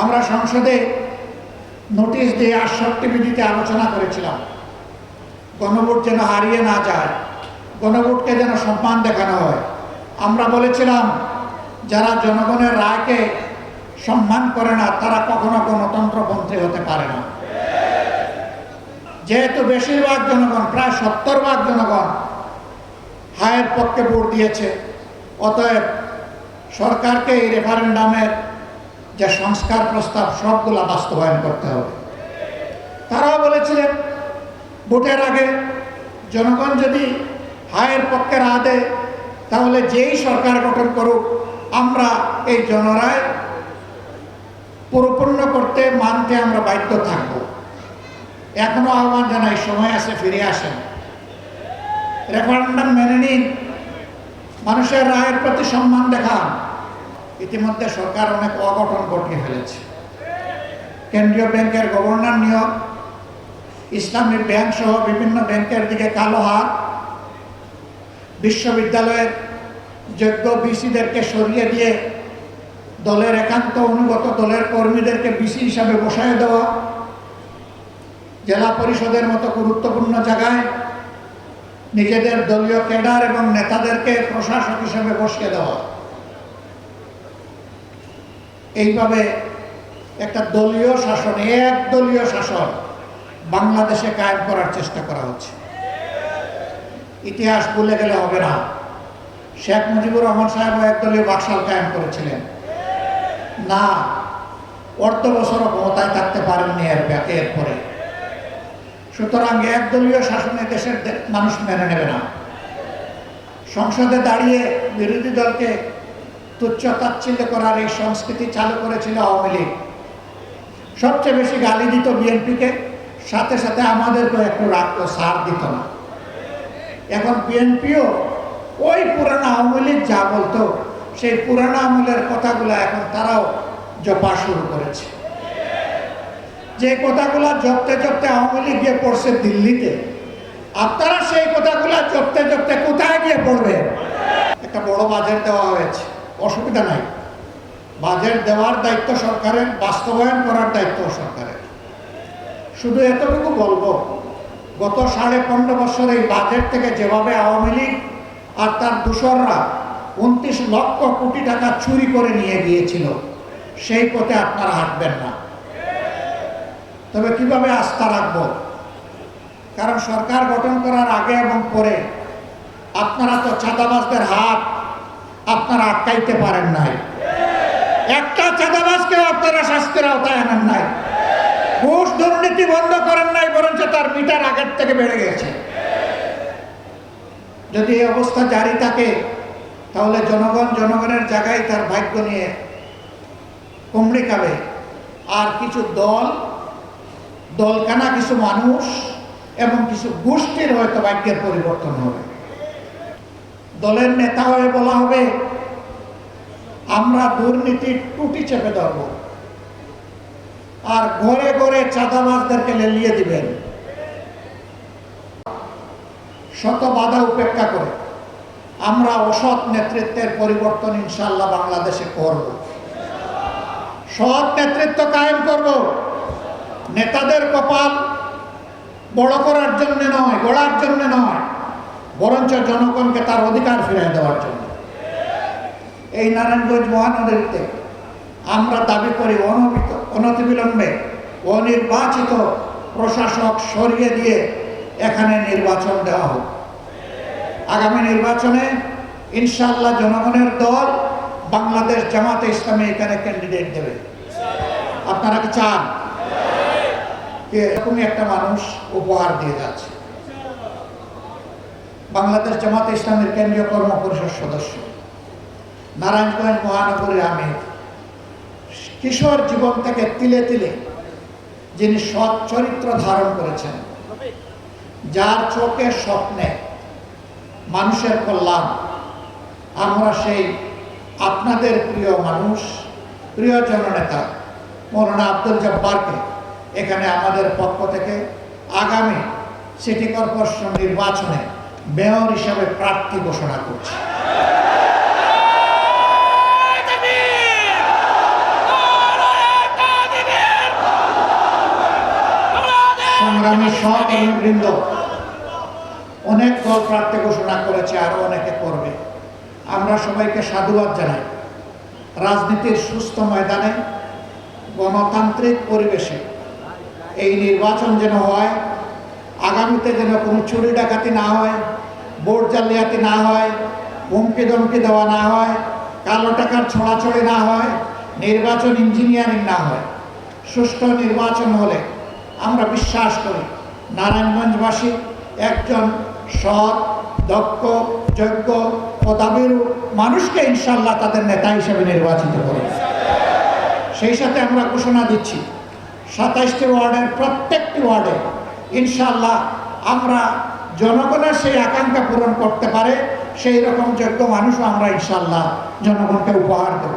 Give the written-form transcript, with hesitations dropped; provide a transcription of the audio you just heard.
আমরা সংসদে নোটিশ দিয়ে ৬৮ বিধিতে আলোচনা করেছিলাম, গণভোট যেন হারিয়ে না যায়, গণভোটকে যেন সম্মান দেখানো হয়। আমরা বলেছিলাম যারা জনগণের রায়কে সম্মান করে না তারা কখনো গণতন্ত্রপন্থী হতে পারে না। যেহেতু বেশিরভাগ জনগণ, প্রায় ৭০% জনগণ হায়ের পক্ষে ভোট দিয়েছে, অতএব সরকারকে এই রেফারেন্ডামের যে সংস্কার প্রস্তাব সবগুলো বাস্তবায়ন করতে হবে। তারাও বলেছিলেন ভোটের আগে জনগণ যদি হায়ের পক্ষে রায় দেয় তাহলে যেই সরকার গঠন করুক আমরা এই জনরায় পরিপূর্ণ করতে মানতে আমরা বাধ্য থাকব। এখনো আহ্বান জানাই, সময় আছে, ফিরে আসেন, রেফারেন্ডাম মেনে নিন, মানুষের রায়ের প্রতি সম্মান দেখান। ইতিমধ্যে সরকার অনেক অঘটন ঘটিয়ে ফেলেছে। কেন্দ্রীয় ব্যাংকের গভর্নর নিয়োগ, ইসলামী ব্যাংক সহ বিভিন্ন ব্যাংকের দিকে কালো হাত, বিশ্ববিদ্যালয়ের যোগ্য বিসিদেরকে সরিয়ে দিয়ে দলের একান্ত অনুগত দলের কর্মীদেরকে বিসি হিসাবে বসায় দেওয়া, জেলা পরিষদের মতো গুরুত্বপূর্ণ জায়গায় নিজেদের দলীয় ক্যাডার এবং নেতাদেরকে প্রশাসক হিসেবে বসিয়ে দেওয়া, এইভাবে একটা দলীয় শাসন, একদলীয় শাসন বাংলাদেশে কায়েম করার চেষ্টা করা হচ্ছে। ইতিহাস ভুলে গেলে হবে না। শেখ মুজিবুর রহমান সাহেব একদলীয় বাকশাল কায়েম করেছিলেন না, অর্ধ বছরও ক্ষমতায় থাকতে পারেননি এরপরে। সুতরাং একদলীয় শাসনে দেশের মানুষ মেনে নেবে না। সংসদে দাঁড়িয়ে বিরোধী দলকে তুচ্ছ তাচ্ছিল্য করার এই সংস্কৃতি চালু করেছিল আওয়ামী লীগ। সবচেয়ে বেশি গালি দিত বিএনপিকে, সাথে সাথে আমাদেরকেও একটু রাখতো, সার দিত না। এখন বিএনপিও ওই পুরানো আওয়ামী লীগ যা বলতো সেই পুরানো আমলের কথাগুলো এখন তারাও জপা শুরু করেছে। যে কথাগুলো জপতে জপতে আওয়ামী লীগ গিয়ে পড়ছে দিল্লিতে, আপনারা সেই কথাগুলো জপতে জপতে কোথায় গিয়ে পড়বে? একটা বড় বাজেট দেওয়া হয়েছে, অসুবিধা নাই। বাজেট দেওয়ার দায়িত্ব সরকারের, বাস্তবায়ন করার দায়িত্ব সরকারের। শুধু এতটুকু বলবো, গত 15.5 বছর এই বাজেট থেকে যেভাবে আওয়ামী লীগ আর তার দূষররা 29 লক্ষ কোটি টাকা চুরি করে নিয়ে গিয়েছিল, সেই পথে আপনারা হাঁটবেন না। তবে কিভাবে আস্থা রাখবো? কারণ সরকার গঠন করার আগে এবং পরে আপনারা তো চাঁদাবাজদের হাত আপনারা আটকাইতে পারেন নাই। একটা চাঁদাবাজকেও আপনারা শাস্তির আওতায় আনেন নাই। ঘুষ দুর্নীতি বন্ধ করেন নাই, বরঞ্চ তার মিটার আগের থেকে বেড়ে গেছে। যদি এই অবস্থা জারি থাকে তাহলে জনগণ জনগণের জায়গায় তার ভাগ্য নিয়ে কুমড়ি খাবে। আর কিছু দলকানা কিছু মানুষ এবং কিছু গোষ্ঠীর হয়তো ভাগ্যের পরিবর্তন হবে। দলের নেতা হয়ে বলা হবে আমরা দুর্নীতির টুটি চেপে ধরব, আর ঘরে ঘরে চাঁদাবাজদেরকে লেলিয়ে দিবেন। শত বাধা উপেক্ষা করে আমরা অসৎ নেতৃত্বের পরিবর্তন ইনশাআল্লাহ বাংলাদেশে করব। সৎ নেতৃত্ব কায়েম করব। নেতাদের কপাল বড় করার জন্য নয়, গড়ার জন্য নয়, বরঞ্চ জনগণকে তার অধিকার ফিরিয়ে দেওয়ার জন্য। এই নারায়ণগঞ্জ মহানগরীতে আমরা দাবি করি অনতিবিলম্বে অনির্বাচিত প্রশাসক সরিয়ে দিয়ে এখানে নির্বাচন দেওয়া হোক। আগামী নির্বাচনে ইনশাআল্লাহ জনগণের দল বাংলাদেশ জামাতে ইসলামী এখানে ক্যান্ডিডেট দেবে। আপনারা কি চান? এরকমই একটা মানুষ উপহার দিয়ে যাচ্ছে। বাংলাদেশ জামাতে ইসলামের কেন্দ্রীয় কর্ম পরিষদ সদস্য, নারায়ণগঞ্জ মহানগরীর আমির, কিশোর জীবন থেকে তিলে তিলে যিনি সৎ চরিত্র ধারণ করেছেন, যার চোখে স্বপ্নে মানুষের কল্যাণ, আমরা সেই আপনাদের প্রিয় মানুষ, প্রিয় জননেতা মৌলানা আব্দুল জব্বারকে এখানে আমাদের পক্ষ থেকে আগামী সিটি কর্পোরেশন নির্বাচনে মেয়র হিসাবে প্রার্থী ঘোষণা করছি। সংগ্রামী সহকর্মীবৃন্দ, অনেক দল প্রার্থী ঘোষণা করেছে, আরো অনেকে করবে। আমরা সবাইকে সাধুবাদ জানাই। রাজনীতির সুস্থ ময়দানে গণতান্ত্রিক পরিবেশে এই নির্বাচন যেন হয়, আগামীতে যেন কোনো চুরি ডাকাতি না হয়, ভোট জালিয়াতি না হয়, হুমকি ধমকি দেওয়া না হয়, কালো টাকার ছড়াছড়ি না হয়, নির্বাচন ইঞ্জিনিয়ারিং না হয়। সুষ্ঠু নির্বাচন হলে আমরা বিশ্বাস করি নারায়ণগঞ্জবাসী একজন সৎ, দক্ষ, যোগ্য, পদাবিরু মানুষকে ইনশাল্লাহ তাদের নেতা হিসেবে নির্বাচিত করবে। সেই সাথে আমরা ঘোষণা দিচ্ছি 27টি ওয়ার্ডের প্রত্যেকটি ওয়ার্ডে ইনশাল্লাহ আমরা জনগণের সেই আকাঙ্ক্ষা পূরণ করতে পারে সেই রকম যোগ্য মানুষও আমরা ইনশাল্লাহ জনগণকে উপহার দেব।